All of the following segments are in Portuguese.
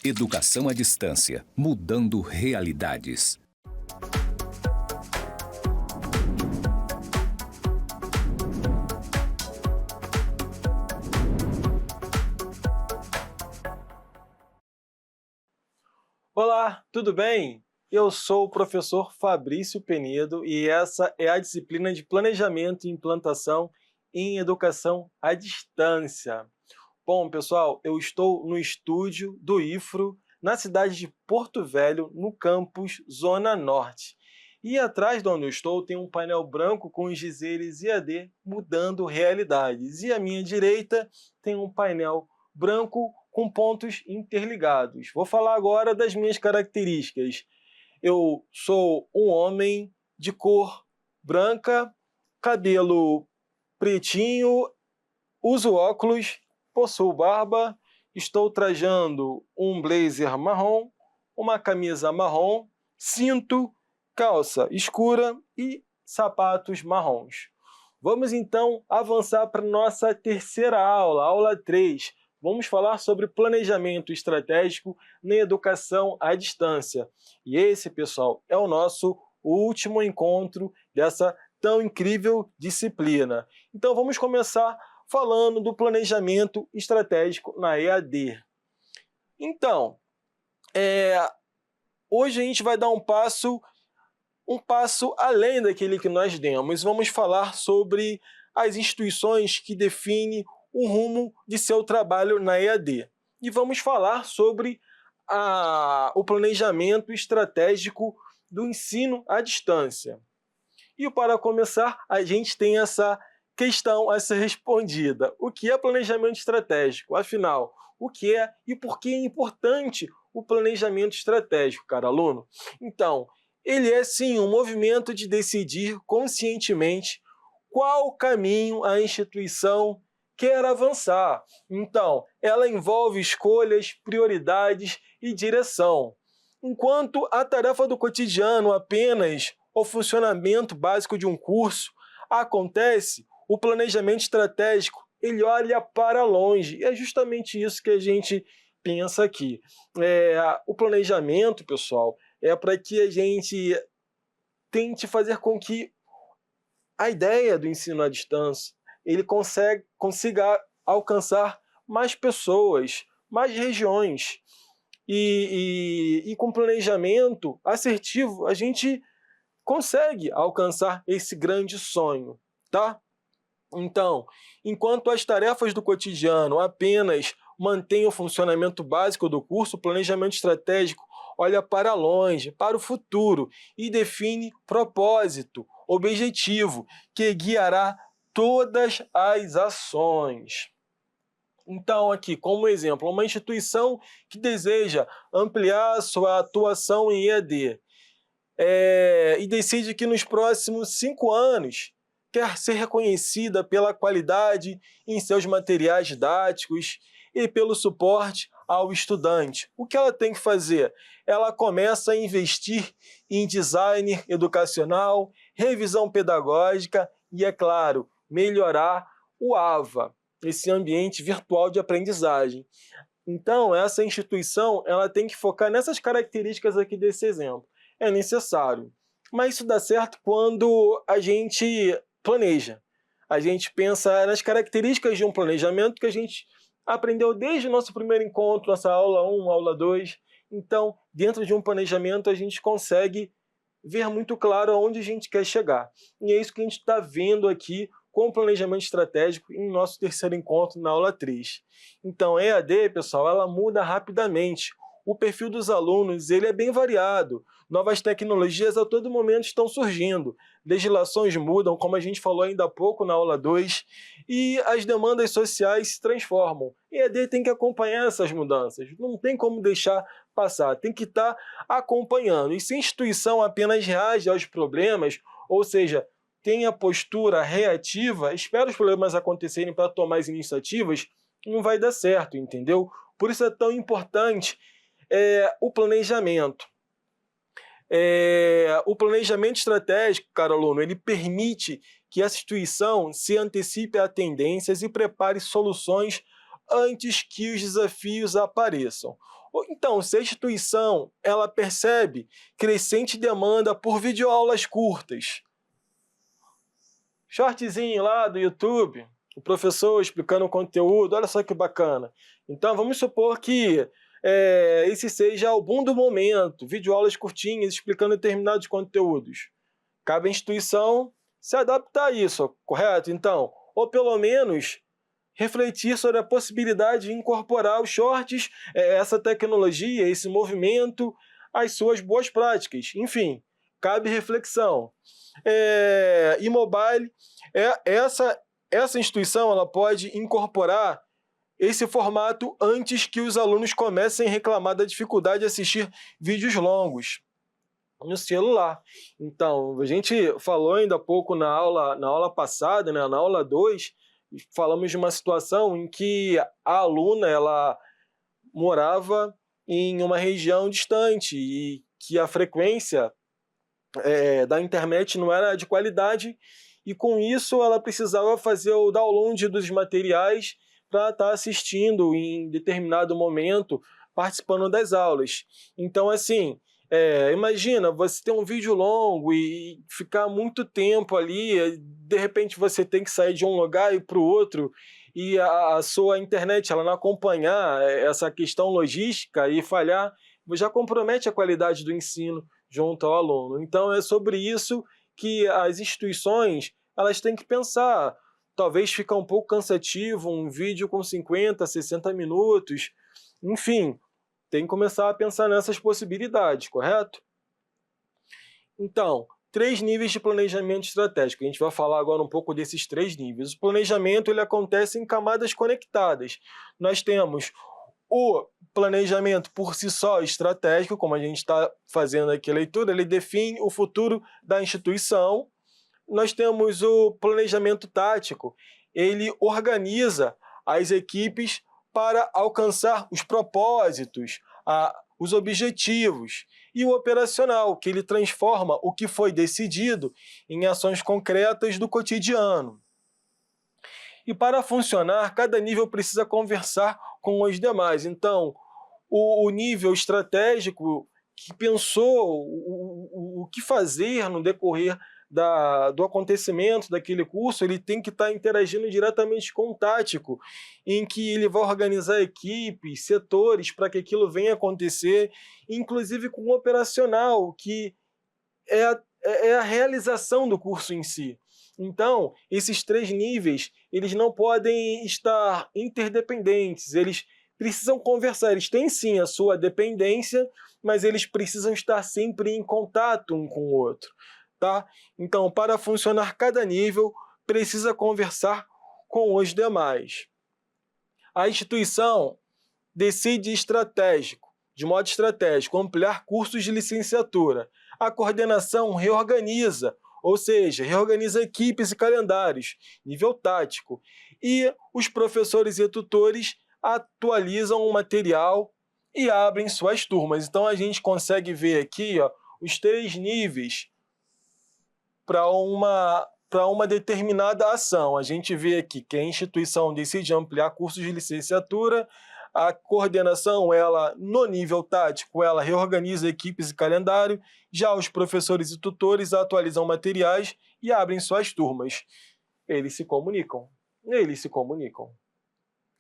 Educação à distância, mudando realidades. Olá, tudo bem? Eu sou o professor Fabrício Penedo e essa é a disciplina de Planejamento e Implantação em Educação à Distância. Bom, pessoal, eu estou no estúdio do IFRO, na cidade de Porto Velho, no campus Zona Norte. E atrás de onde eu estou tem um painel branco com os dizeres EAD mudando realidades. E à minha direita tem um painel branco com pontos interligados. Vou falar agora das minhas características. Eu sou um homem de cor branca, cabelo pretinho, uso óculos, possuo barba, estou trajando um blazer marrom, uma camisa marrom, cinto, calça escura e sapatos marrons. Vamos então avançar para a nossa terceira aula, aula 3. Vamos falar sobre planejamento estratégico na educação à distância. E esse, pessoal, é o nosso último encontro dessa tão incrível disciplina. Então vamos começar falando do planejamento estratégico na EAD. Então, hoje a gente vai dar um passo além daquele que nós demos. Vamos falar sobre as instituições que definem o rumo de seu trabalho na EAD. E vamos falar sobre o planejamento estratégico do ensino à distância. E para começar, a gente tem essa questão a ser respondida. O que é planejamento estratégico? Afinal, o que é e por que é importante o planejamento estratégico, cara aluno? Então, ele é sim um movimento de decidir conscientemente qual caminho a instituição quer avançar. Então, ela envolve escolhas, prioridades e direção. Enquanto a tarefa do cotidiano apenas o funcionamento básico de um curso acontece, o planejamento estratégico ele olha para longe. E é justamente isso que a gente pensa aqui. O planejamento, pessoal, é para que a gente tente fazer com que a ideia do ensino à distância ele consiga alcançar mais pessoas, mais regiões. E com planejamento assertivo, a gente consegue alcançar esse grande sonho, tá? Então, enquanto as tarefas do cotidiano apenas mantêm o funcionamento básico do curso, o planejamento estratégico olha para longe, para o futuro e define propósito, objetivo, que guiará todas as ações. Então, aqui, como exemplo, uma instituição que deseja ampliar sua atuação em EAD e decide que nos próximos 5 anos quer ser reconhecida pela qualidade em seus materiais didáticos e pelo suporte ao estudante. O que ela tem que fazer? Ela começa a investir em design educacional, revisão pedagógica e, é claro, melhorar o AVA, esse ambiente virtual de aprendizagem. Então, essa instituição ela tem que focar nessas características aqui desse exemplo. É necessário. Mas isso dá certo quando a gente planeja. A gente pensa nas características de um planejamento que a gente aprendeu desde o nosso primeiro encontro, nossa aula 1, aula 2. Então, dentro de um planejamento, a gente consegue ver muito claro aonde a gente quer chegar. E é isso que a gente está vendo aqui com o planejamento estratégico em nosso terceiro encontro na aula 3. Então, a EAD, pessoal, ela muda rapidamente. O perfil dos alunos ele é bem variado. Novas tecnologias a todo momento estão surgindo. Legislações mudam, como a gente falou ainda há pouco na aula 2, e as demandas sociais se transformam. E a EAD tem que acompanhar essas mudanças. Não tem como deixar passar, tem que estar acompanhando. E se a instituição apenas reage aos problemas, ou seja, tem a postura reativa, espera os problemas acontecerem para tomar as iniciativas, não vai dar certo, entendeu? Por isso é tão importante o planejamento. O planejamento estratégico, caro aluno, ele permite que a instituição se antecipe a tendências e prepare soluções antes que os desafios apareçam. Então, se a instituição ela percebe crescente demanda por videoaulas curtas, shortzinho lá do YouTube, o professor explicando o conteúdo, olha só que bacana. Então, vamos supor que esse seja o boom do momento, videoaulas curtinhas explicando determinados conteúdos. Cabe à instituição se adaptar a isso, correto? Então, ou pelo menos refletir sobre a possibilidade de incorporar os shorts, essa tecnologia, esse movimento, às suas boas práticas. Enfim, cabe reflexão. E mobile, essa instituição ela pode incorporar esse formato antes que os alunos comecem a reclamar da dificuldade de assistir vídeos longos no celular. Então, a gente falou ainda há pouco na aula passada, né, na aula 2, falamos de uma situação em que a aluna ela morava em uma região distante e que a frequência da internet não era de qualidade e com isso ela precisava fazer o download dos materiais para estar assistindo em determinado momento, participando das aulas. Então, assim, imagina, você ter um vídeo longo e ficar muito tempo ali, de repente você tem que sair de um lugar e ir para o outro, e a sua internet ela não acompanhar essa questão logística e falhar, já compromete a qualidade do ensino junto ao aluno. Então é sobre isso que as instituições elas têm que pensar. Talvez fica um pouco cansativo um vídeo com 50, 60 minutos, enfim, tem que começar a pensar nessas possibilidades, correto? Então, 3 níveis de planejamento estratégico. A gente vai falar agora um pouco desses 3 níveis. O planejamento ele acontece em camadas conectadas. Nós temos o planejamento por si só estratégico, como a gente está fazendo aqui a leitura, ele define o futuro da instituição. Nós temos o planejamento tático, ele organiza as equipes para alcançar os propósitos, os objetivos, e o operacional, que ele transforma o que foi decidido em ações concretas do cotidiano. E para funcionar, cada nível precisa conversar com os demais. Então, o nível estratégico que pensou o que fazer no decorrer do acontecimento daquele curso, ele tem que estar interagindo diretamente com o tático, em que ele vai organizar equipes, setores, para que aquilo venha acontecer, inclusive com o operacional, que é a realização do curso em si. Então, esses 3 níveis, eles não podem estar interdependentes, eles precisam conversar, eles têm sim a sua dependência, mas eles precisam estar sempre em contato um com o outro. Tá? Então, para funcionar cada nível, precisa conversar com os demais. A instituição decide de modo estratégico, ampliar cursos de licenciatura. A coordenação reorganiza, ou seja, reorganiza equipes e calendários, nível tático. E os professores e tutores atualizam o material e abrem suas turmas. Então, a gente consegue ver aqui os 3 níveis para uma determinada ação. A gente vê aqui que a instituição decide ampliar cursos de licenciatura, a coordenação, ela, no nível tático, ela reorganiza equipes e calendário, já os professores e tutores atualizam materiais e abrem suas turmas. Eles se comunicam.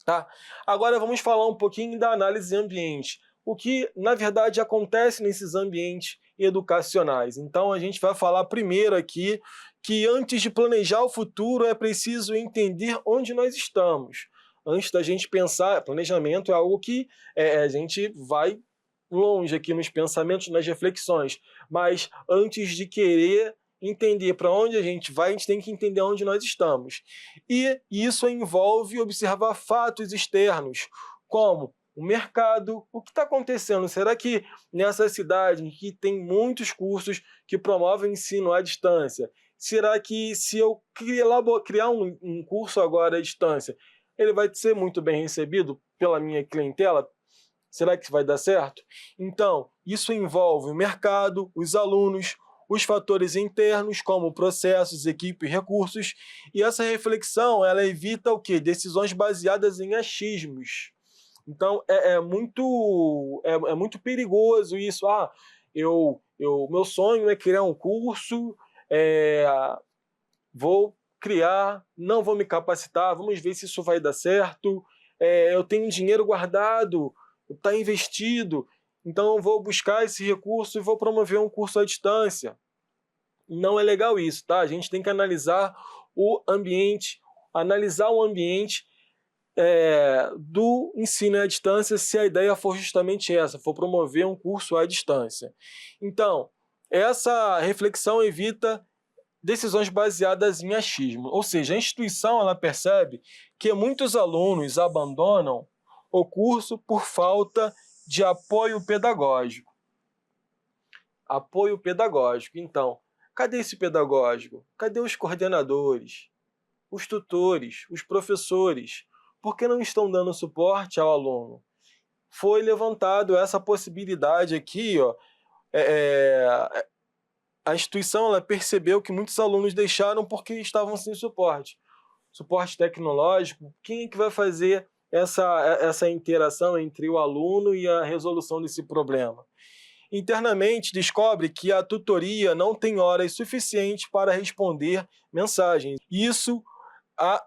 Tá? Agora vamos falar um pouquinho da análise de ambiente. O que, na verdade, acontece nesses ambientes educacionais. Então, a gente vai falar primeiro aqui que antes de planejar o futuro é preciso entender onde nós estamos. Antes da gente pensar, planejamento é algo que a gente vai longe aqui nos pensamentos, nas reflexões, mas antes de querer entender para onde a gente vai, a gente tem que entender onde nós estamos. E isso envolve observar fatos externos, como o mercado, o que está acontecendo? Será que nessa cidade em que tem muitos cursos que promovem ensino à distância, será que se eu criar um curso agora à distância, ele vai ser muito bem recebido pela minha clientela? Será que vai dar certo? Então, isso envolve o mercado, os alunos, os fatores internos, como processos, equipe e recursos, e essa reflexão ela evita o quê? Decisões baseadas em achismos. Então, é muito perigoso isso. Meu sonho é criar um curso, é, vou criar, não vou me capacitar, vamos ver se isso vai dar certo. Eu tenho dinheiro guardado, está investido, então eu vou buscar esse recurso e vou promover um curso à distância. Não é legal isso, tá? A gente tem que analisar o ambiente, do ensino à distância, se a ideia for justamente essa, for promover um curso à distância. Então, essa reflexão evita decisões baseadas em achismo, ou seja, a instituição ela percebe que muitos alunos abandonam o curso por falta de apoio pedagógico. Apoio pedagógico. Então, cadê esse pedagógico? Cadê os coordenadores, os tutores, os professores? Por que não estão dando suporte ao aluno? Foi levantado essa possibilidade aqui, ó, a instituição ela percebeu que muitos alunos deixaram porque estavam sem suporte. Suporte tecnológico, quem é que vai fazer essa interação entre o aluno e a resolução desse problema? Internamente, descobre que a tutoria não tem horas suficientes para responder mensagens. Isso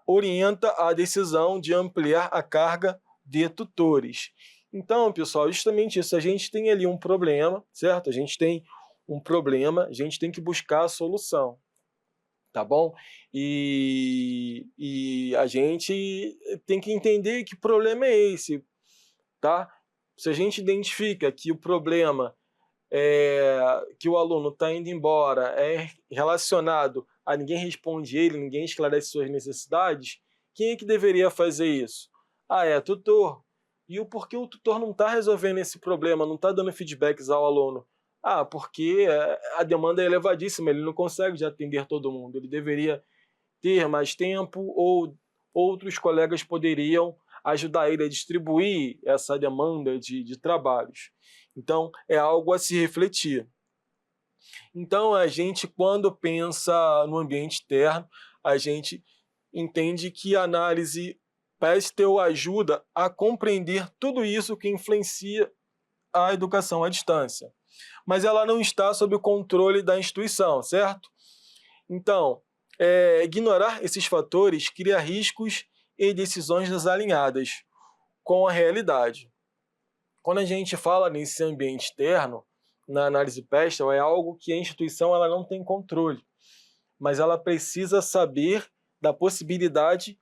orienta a decisão de ampliar a carga de tutores. Então, pessoal, justamente isso. A gente tem ali um problema, certo? A gente tem um problema, a gente tem que buscar a solução, tá bom? E a gente tem que entender que problema é esse, tá? Se a gente identifica que o problema que o aluno está indo embora é relacionado a ninguém responde ele, ninguém esclarece suas necessidades, quem é que deveria fazer isso? É tutor. E o porquê o tutor não está resolvendo esse problema, não está dando feedbacks ao aluno? Porque a demanda é elevadíssima, ele não consegue já atender todo mundo, ele deveria ter mais tempo ou outros colegas poderiam ajudar ele a distribuir essa demanda de trabalhos. Então, é algo a se refletir. Então, a gente, quando pensa no ambiente externo, a gente entende que a análise PESTEL ajuda a compreender tudo isso que influencia a educação à distância. Mas ela não está sob o controle da instituição, certo? Então, ignorar esses fatores cria riscos e decisões desalinhadas com a realidade. Quando a gente fala nesse ambiente externo, na análise PESTEL, é algo que a instituição ela não tem controle, mas ela precisa saber da possibilidade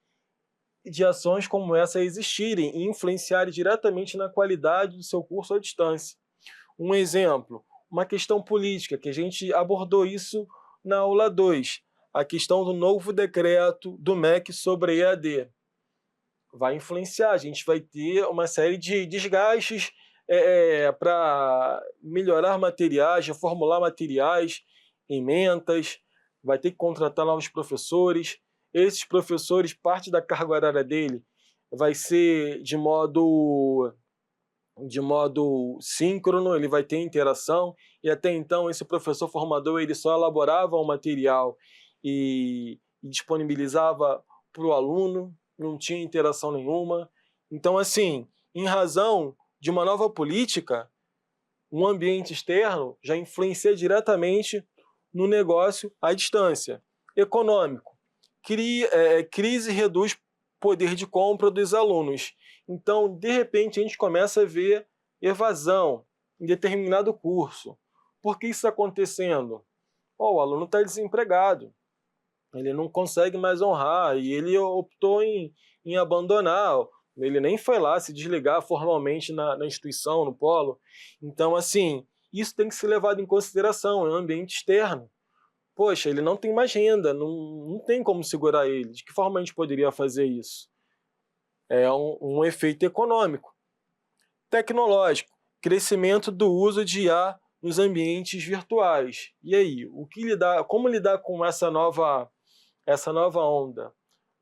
de ações como essa existirem e influenciarem diretamente na qualidade do seu curso à distância. Um exemplo, uma questão política, que a gente abordou isso na aula 2, a questão do novo decreto do MEC sobre EAD. Vai influenciar, a gente vai ter uma série de desgastes para melhorar materiais, reformular materiais, emendas, vai ter que contratar novos professores. Esses professores, parte da carga horária dele vai ser de modo síncrono, ele vai ter interação, e até então esse professor formador ele só elaborava o material e disponibilizava para o aluno, não tinha interação nenhuma. Então, assim, em razão de uma nova política, um ambiente externo já influencia diretamente no negócio à distância. Econômico. Crise reduz poder de compra dos alunos. Então, de repente, a gente começa a ver evasão em determinado curso. Por que isso está acontecendo? O aluno está desempregado, ele não consegue mais honrar e ele optou em abandonar, ele nem foi lá se desligar formalmente na instituição, no polo. Então, assim, isso tem que ser levado em consideração, é um ambiente externo. Poxa, ele não tem mais renda, não tem como segurar ele. De que forma a gente poderia fazer isso? É um efeito econômico. Tecnológico, crescimento do uso de IA nos ambientes virtuais. E aí, como lidar com essa nova onda?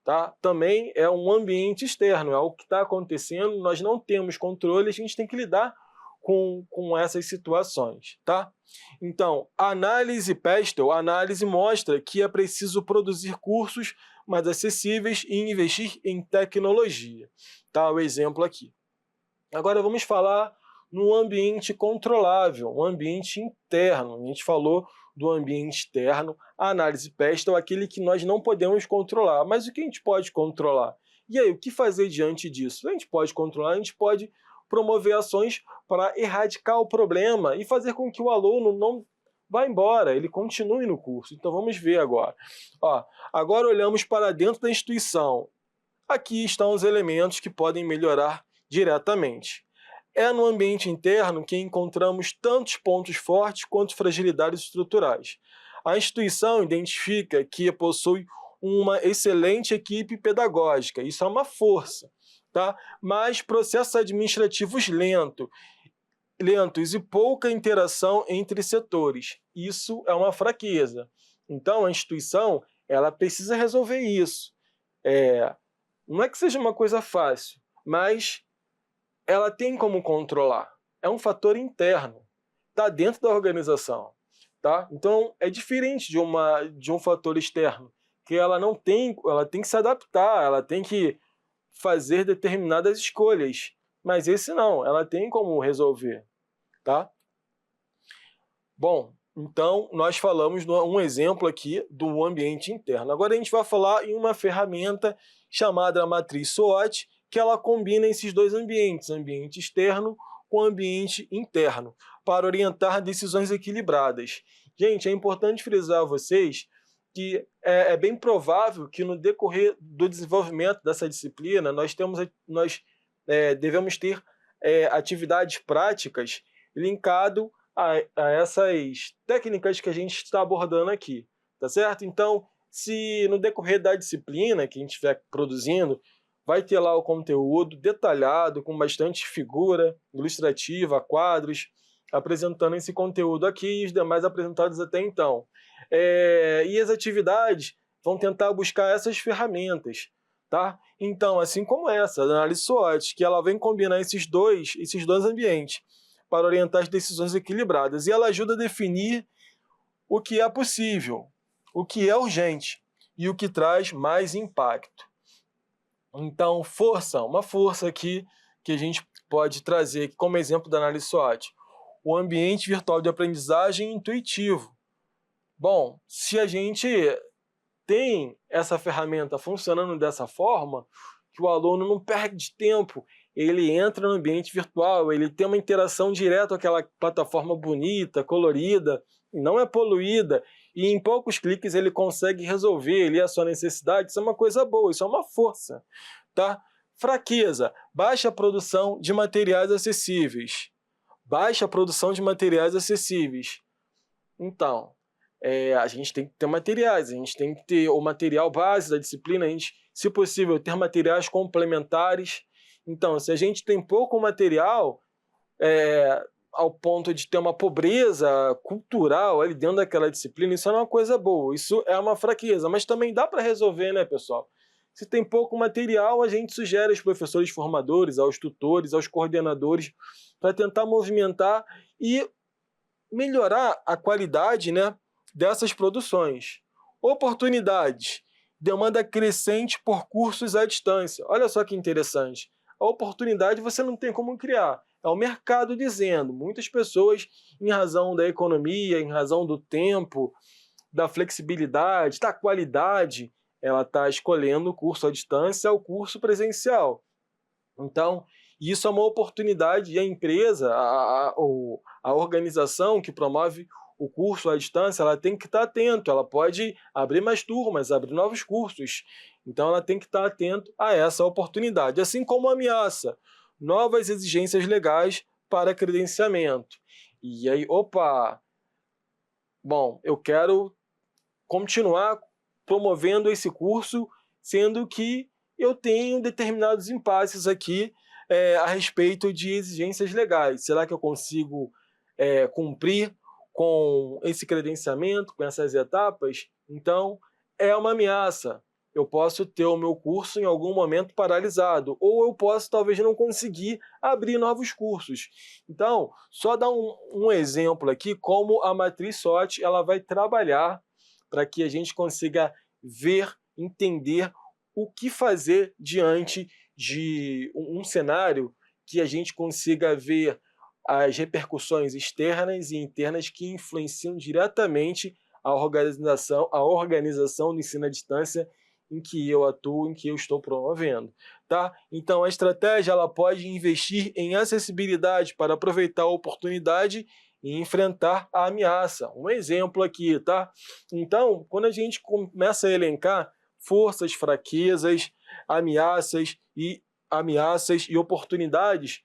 Tá? Também é um ambiente externo, é o que está acontecendo, nós não temos controle, a gente tem que lidar com essas situações. Tá? Então, a análise PESTEL, a análise mostra que é preciso produzir cursos mais acessíveis e investir em tecnologia. Tá? O exemplo aqui. Agora vamos falar no ambiente controlável, um ambiente interno. A gente falou do ambiente externo, a análise PEST é aquele que nós não podemos controlar. Mas o que a gente pode controlar? E aí, o que fazer diante disso? A gente pode controlar, a gente pode promover ações para erradicar o problema e fazer com que o aluno não vá embora, ele continue no curso. Então vamos ver agora. Agora olhamos para dentro da instituição. Aqui estão os elementos que podem melhorar diretamente. É no ambiente interno que encontramos tantos pontos fortes quanto fragilidades estruturais. A instituição identifica que possui uma excelente equipe pedagógica, isso é uma força, tá? Mas processos administrativos lentos e pouca interação entre setores, isso é uma fraqueza. Então a instituição ela precisa resolver isso. Não é que seja uma coisa fácil, mas ela tem como controlar. É um fator interno, está dentro da organização. Tá? Então, é diferente de um fator externo, que ela tem que se adaptar, ela tem que fazer determinadas escolhas. Mas esse não, ela tem como resolver. Tá? Bom, então nós falamos um exemplo aqui do ambiente interno. Agora a gente vai falar em uma ferramenta chamada matriz SWOT, que ela combina esses dois ambientes, ambiente externo com ambiente interno, para orientar decisões equilibradas. Gente, é importante frisar a vocês que é bem provável que no decorrer do desenvolvimento dessa disciplina nós devemos ter atividades práticas linkado a essas técnicas que a gente está abordando aqui, tá certo? Então, se no decorrer da disciplina que a gente estiver produzindo, vai ter lá o conteúdo detalhado, com bastante figura ilustrativa, quadros, apresentando esse conteúdo aqui e os demais apresentados até então. E as atividades vão tentar buscar essas ferramentas, tá? Então, assim como essa, a análise SWOT, que ela vem combinar esses dois ambientes para orientar as decisões equilibradas. E ela ajuda a definir o que é possível, o que é urgente e o que traz mais impacto. Então, uma força aqui que a gente pode trazer como exemplo da análise SWOT. O ambiente virtual de aprendizagem intuitivo. Bom, se a gente tem essa ferramenta funcionando dessa forma, que o aluno não perde tempo, ele entra no ambiente virtual, ele tem uma interação direta com aquela plataforma bonita, colorida, não é poluída, e em poucos cliques ele consegue resolver ali a sua necessidade. Isso é uma coisa boa, isso é uma força. Tá? Fraqueza, baixa produção de materiais acessíveis. Baixa produção de materiais acessíveis. Então, a gente tem que ter materiais, a gente tem que ter o material base da disciplina, a gente, se possível, ter materiais complementares. Então, se a gente tem pouco material, ao ponto de ter uma pobreza cultural ali dentro daquela disciplina, isso não é uma coisa boa, isso é uma fraqueza, mas também dá para resolver, né, pessoal? Se tem pouco material, a gente sugere aos professores formadores, aos tutores, aos coordenadores, para tentar movimentar e melhorar a qualidade, né, dessas produções. Oportunidades. Demanda crescente por cursos à distância. Olha só que interessante. A oportunidade você não tem como criar. É o mercado dizendo. Muitas pessoas, em razão da economia, em razão do tempo, da flexibilidade, da qualidade, ela está escolhendo o curso à distância ou o curso presencial. Então, isso é uma oportunidade e a empresa, a organização que promove o curso à distância, ela tem que estar atento, ela pode abrir mais turmas, abrir novos cursos. Então, ela tem que estar atento a essa oportunidade. Assim como ameaça, novas exigências legais para credenciamento. E aí, bom, eu quero continuar promovendo esse curso, sendo que eu tenho determinados impasses aqui a respeito de exigências legais. Será que eu consigo cumprir com esse credenciamento, com essas etapas? Então, é uma ameaça. Eu posso ter o meu curso em algum momento paralisado, ou eu posso talvez não conseguir abrir novos cursos. Então, só dar um exemplo aqui, como a matriz SWOT ela vai trabalhar para que a gente consiga ver, entender o que fazer diante de um cenário que a gente consiga ver as repercussões externas e internas que influenciam diretamente a organização do ensino à distância em que eu atuo, em que eu estou promovendo. Tá? Então, a estratégia ela pode investir em acessibilidade para aproveitar a oportunidade e enfrentar a ameaça. Um exemplo aqui, tá? Então, quando a gente começa a elencar forças, fraquezas, ameaças e oportunidades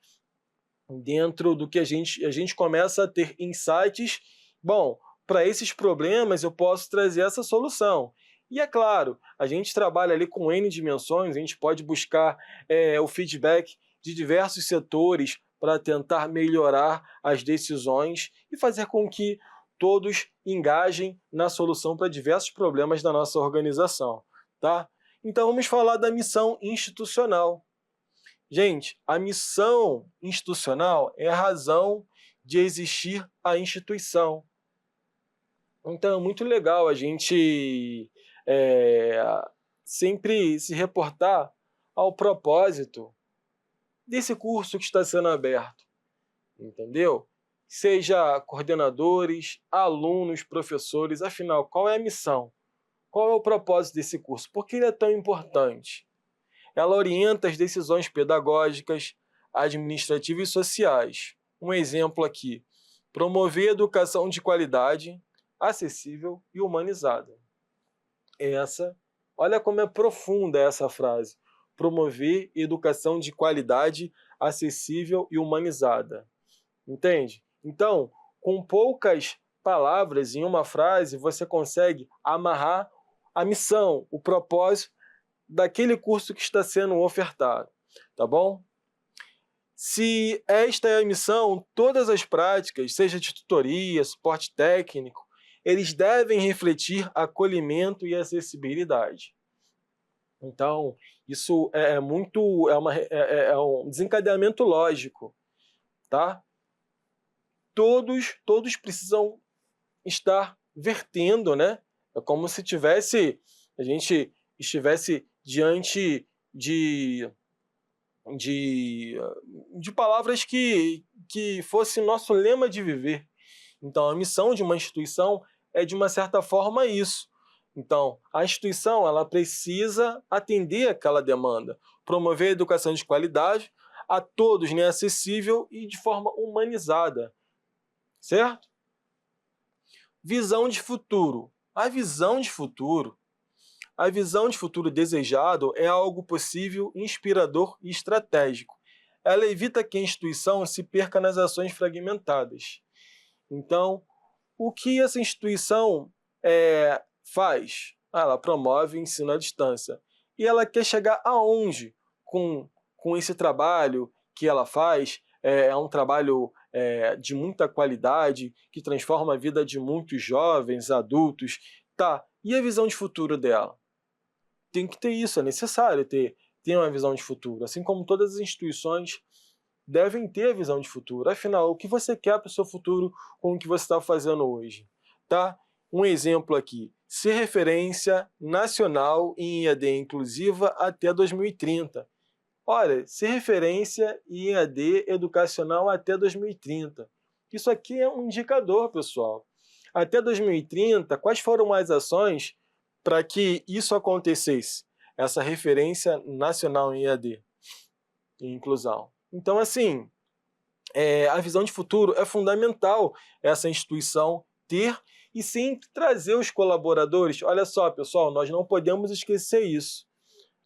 dentro do que a gente começa a ter insights, bom, para esses problemas eu posso trazer essa solução. E é claro, a gente trabalha ali com N dimensões, a gente pode buscar o feedback de diversos setores para tentar melhorar as decisões e fazer com que todos engajem na solução para diversos problemas da nossa organização. Tá? Então vamos falar da missão institucional. Gente, a missão institucional é a razão de existir a instituição. Então é muito legal a gente sempre se reportar ao propósito desse curso que está sendo aberto, entendeu? Seja coordenadores, alunos, professores, afinal, qual é a missão? Qual é o propósito desse curso? Por que ele é tão importante? Ela orienta as decisões pedagógicas, administrativas e sociais. Um exemplo aqui: promover educação de qualidade, acessível e humanizada. Olha como é profunda essa frase. Promover educação de qualidade, acessível e humanizada. Entende? Então, com poucas palavras em uma frase, você consegue amarrar a missão, o propósito daquele curso que está sendo ofertado, tá bom? Se esta é a missão, todas as práticas, seja de tutoria, suporte técnico, eles devem refletir acolhimento e acessibilidade. Então, isso é um desencadeamento lógico, tá? Todos precisam estar vertendo, né? É como se a gente estivesse diante de palavras que fosse nosso lema de viver. Então, a missão de uma instituição é, de uma certa forma, isso. Então, a instituição ela precisa atender aquela demanda, promover a educação de qualidade a todos, né, acessível e de forma humanizada. Certo? Visão de futuro. A visão de futuro desejado é algo possível, inspirador e estratégico. Ela evita que a instituição se perca nas ações fragmentadas. Então, o que essa instituição faz? Ela promove o ensino à distância. E ela quer chegar aonde com esse trabalho que ela faz? É um trabalho de muita qualidade, que transforma a vida de muitos jovens, adultos. Tá, e a visão de futuro dela? Tem que ter isso, é necessário ter uma visão de futuro. Assim como todas as instituições devem ter a visão de futuro. Afinal, o que você quer para o seu futuro com o que você está fazendo hoje? Tá? Um exemplo aqui: ser referência nacional em EAD inclusiva até 2030. Olha, ser referência em EAD educacional até 2030. Isso aqui é um indicador, pessoal. Até 2030, quais foram as ações para que isso acontecesse? Essa referência nacional em EAD, em inclusão. Então, assim, a visão de futuro é fundamental essa instituição ter e sempre trazer os colaboradores. Olha só, pessoal, nós não podemos esquecer isso.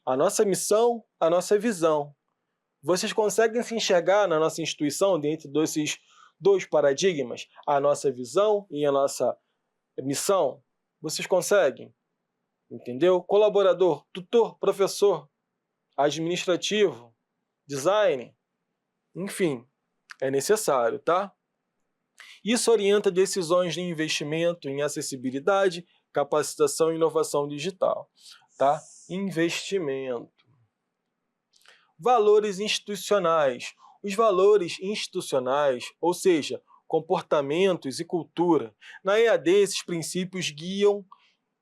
A nossa missão, a nossa visão. Vocês conseguem se enxergar na nossa instituição dentro desses dois paradigmas? A nossa visão e a nossa missão? Vocês conseguem? Entendeu? Colaborador, tutor, professor, administrativo, design, enfim, é necessário, tá? Isso orienta decisões de investimento em acessibilidade, capacitação e inovação digital, tá? Investimento. Valores institucionais. Os valores institucionais, ou seja, comportamentos e cultura. Na EAD, esses princípios guiam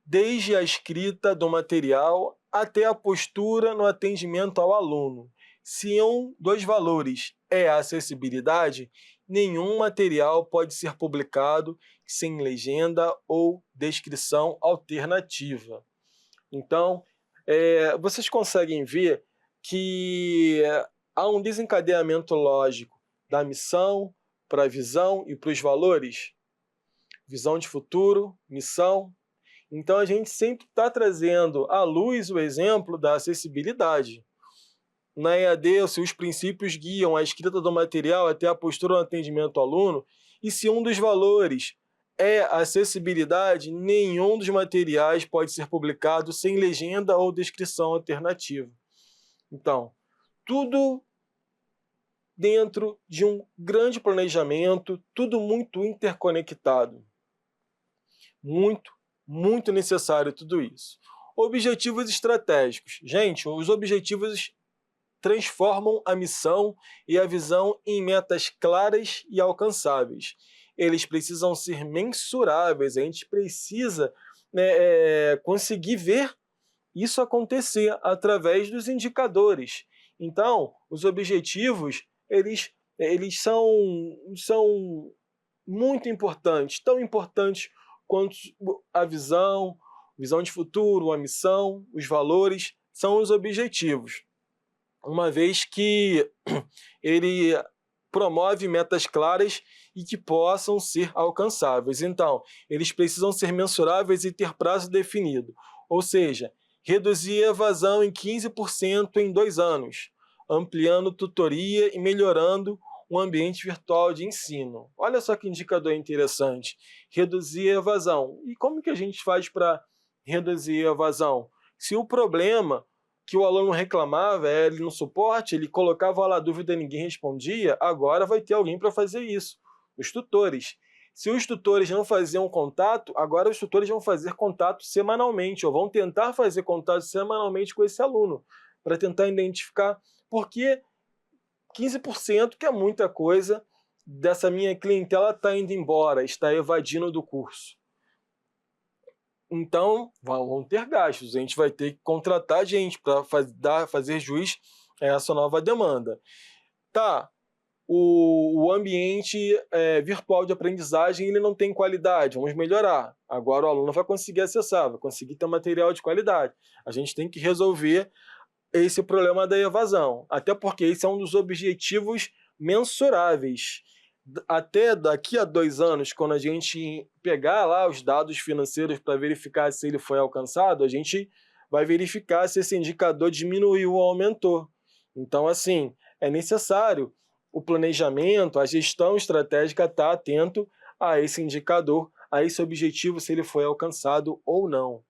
desde a escrita do material até a postura no atendimento ao aluno. Se um dos valores é a acessibilidade, nenhum material pode ser publicado sem legenda ou descrição alternativa. Então, vocês conseguem ver que há um desencadeamento lógico da missão para a visão e para os valores? Visão de futuro, missão. Então, a gente sempre está trazendo à luz o exemplo da acessibilidade. Na EAD, os princípios guiam a escrita do material até a postura do atendimento ao aluno, e se um dos valores é a acessibilidade, nenhum dos materiais pode ser publicado sem legenda ou descrição alternativa. Então, tudo dentro de um grande planejamento, tudo muito interconectado. Muito necessário tudo isso. Objetivos estratégicos. Gente, os objetivos transformam a missão e a visão em metas claras e alcançáveis. Eles precisam ser mensuráveis, a gente precisa conseguir ver isso acontecer através dos indicadores. Então, os objetivos, eles são muito importantes, tão importantes quanto a visão de futuro, a missão, os valores, são os objetivos. Uma vez que ele promove metas claras e que possam ser alcançáveis. Então, eles precisam ser mensuráveis e ter prazo definido. Ou seja, reduzir a evasão em 15% em 2 anos, ampliando tutoria e melhorando o ambiente virtual de ensino. Olha só que indicador interessante. Reduzir a evasão. E como que a gente faz para reduzir a evasão? Se o problema que o aluno reclamava ele no suporte, ele colocava lá a dúvida e ninguém respondia, agora vai ter alguém para fazer isso, os tutores. Se os tutores não faziam contato, agora os tutores vão fazer contato semanalmente, ou vão tentar fazer contato semanalmente com esse aluno, para tentar identificar, porque 15%, que é muita coisa, dessa minha clientela está indo embora, está evadindo do curso. Então, vão ter gastos, a gente vai ter que contratar gente para fazer jus a essa nova demanda. Tá, o ambiente virtual de aprendizagem ele não tem qualidade, vamos melhorar. Agora o aluno vai conseguir acessar, vai conseguir ter material de qualidade. A gente tem que resolver esse problema da evasão, até porque esse é um dos objetivos mensuráveis. Até daqui a 2 anos, quando a gente pegar lá os dados financeiros para verificar se ele foi alcançado, a gente vai verificar se esse indicador diminuiu ou aumentou. Então, assim, é necessário o planejamento, a gestão estratégica estar atento a esse indicador, a esse objetivo, se ele foi alcançado ou não.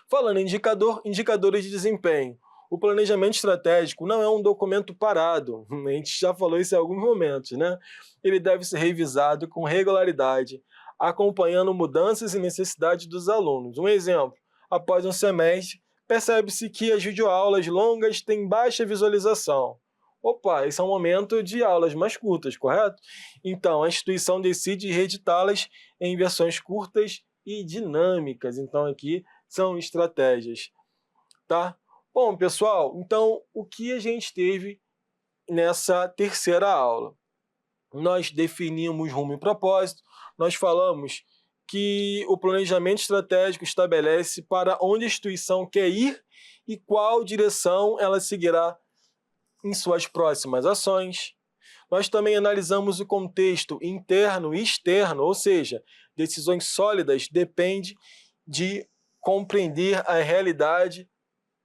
Falando em indicadores de desempenho. O planejamento estratégico não é um documento parado, a gente já falou isso em alguns momentos, né? Ele deve ser revisado com regularidade, acompanhando mudanças e necessidades dos alunos. Um exemplo, após um semestre, percebe-se que as videoaulas longas têm baixa visualização. Opa, esse é um momento de aulas mais curtas, correto? Então, a instituição decide reeditá-las em versões curtas e dinâmicas. Então, aqui são estratégias, tá? Bom, pessoal, então o que a gente teve nessa terceira aula? Nós definimos rumo e propósito, nós falamos que o planejamento estratégico estabelece para onde a instituição quer ir e qual direção ela seguirá em suas próximas ações. Nós também analisamos o contexto interno e externo, ou seja, decisões sólidas dependem de compreender a realidade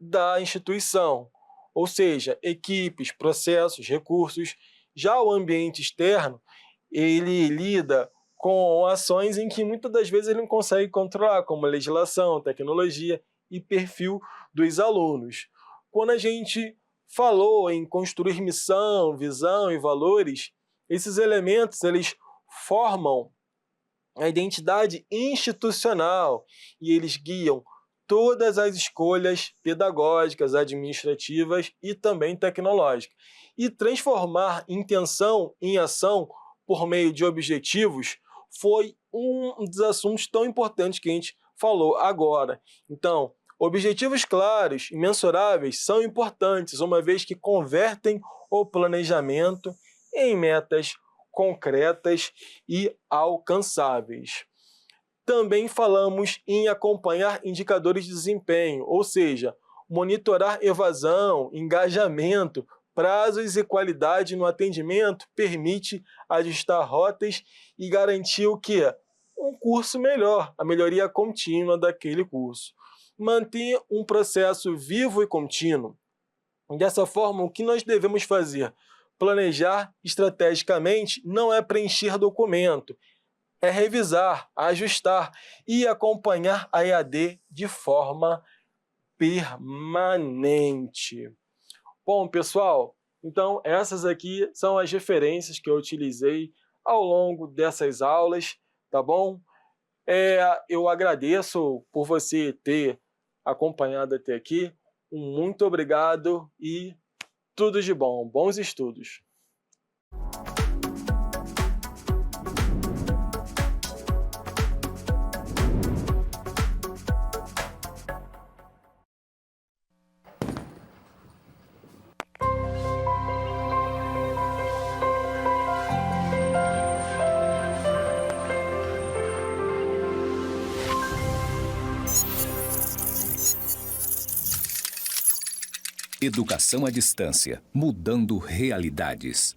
da instituição, ou seja, equipes, processos, recursos. Já o ambiente externo, ele lida com ações em que muitas das vezes ele não consegue controlar, como legislação, tecnologia e perfil dos alunos. Quando a gente falou em construir missão, visão e valores, esses elementos eles formam a identidade institucional e eles guiam todas as escolhas pedagógicas, administrativas e também tecnológicas. E transformar intenção em ação por meio de objetivos foi um dos assuntos tão importantes que a gente falou agora. Então, Objetivos claros e mensuráveis são importantes, uma vez que convertem o planejamento em metas concretas e alcançáveis. Também falamos em acompanhar indicadores de desempenho, ou seja, monitorar evasão, engajamento, prazos e qualidade no atendimento permite ajustar rotas e garantir o quê? Um curso melhor, a melhoria contínua daquele curso. Manter um processo vivo e contínuo. Dessa forma, o que nós devemos fazer? Planejar estrategicamente não é preencher documento, é revisar, ajustar e acompanhar a EAD de forma permanente. Bom, pessoal, então essas aqui são as referências que eu utilizei ao longo dessas aulas, tá bom? Eu agradeço por você ter acompanhado até aqui. Muito obrigado e tudo de bom. Bons estudos. Educação à distância, mudando realidades.